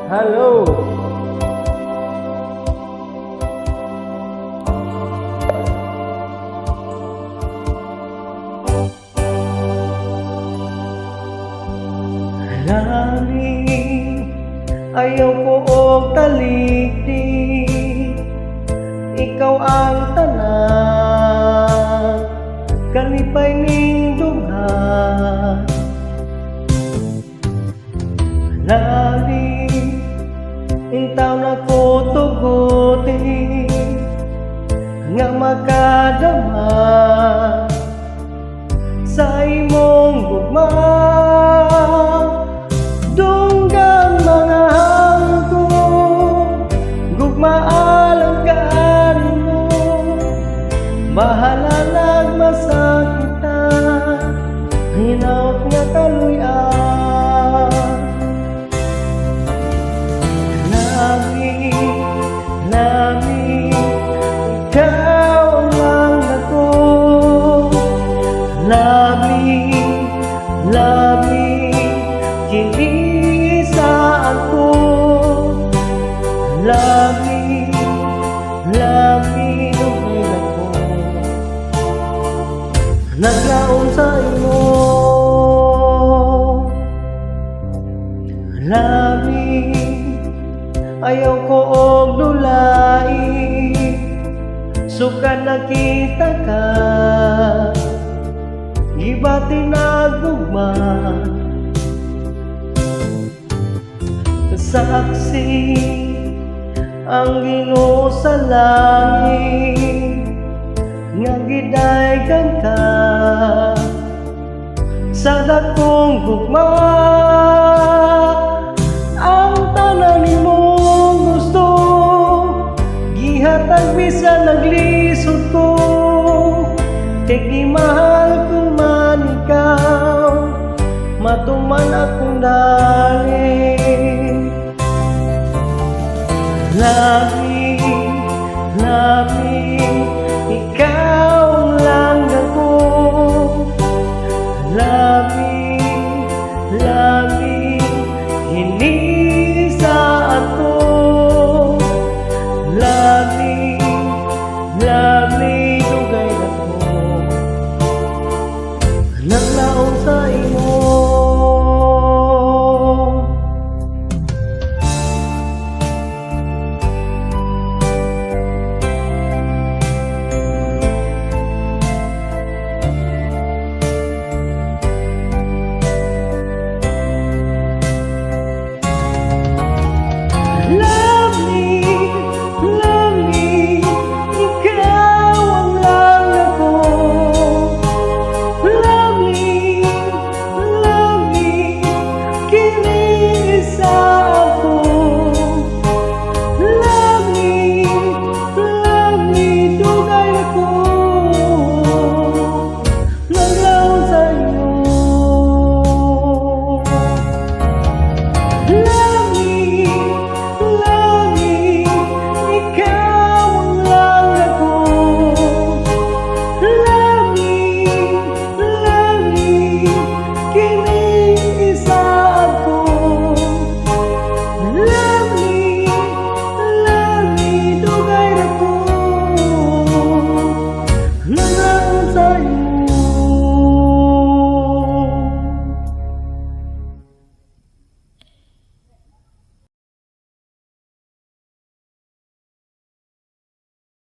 Hello. Lamig, ayaw ko og talikdik. Ikaw ang tanan, kalipay ning duha. Lamig, intaw na ko tuguti, nga makadama sa imong gugma. Dunggan mga hangko, gugmaalang mo, bahala nagmasakita, hinaot nga kaluyan. Lamig, lamig, ikaw lang ako. Lamig, lamig, kinisaan ko. Lamig, lamig, okay ako. Naglaon sa imo. Lamig, ayaw ko og dulai, suka nakita ka, gibati nagugma. Saksi ang Ginoo sa langit, nga gidaygan ka sa dakong gugma. Ang tanan nimong gusto, gihatag bisan naglisod ko, kay gimahal ko man ikaw, matuman akong daling. Lamig, lamig, ikaw lang ako. Lamig, lamig, hinisa ako. Lamig, lamig, dugay ako. Naglaon sa imo. Give me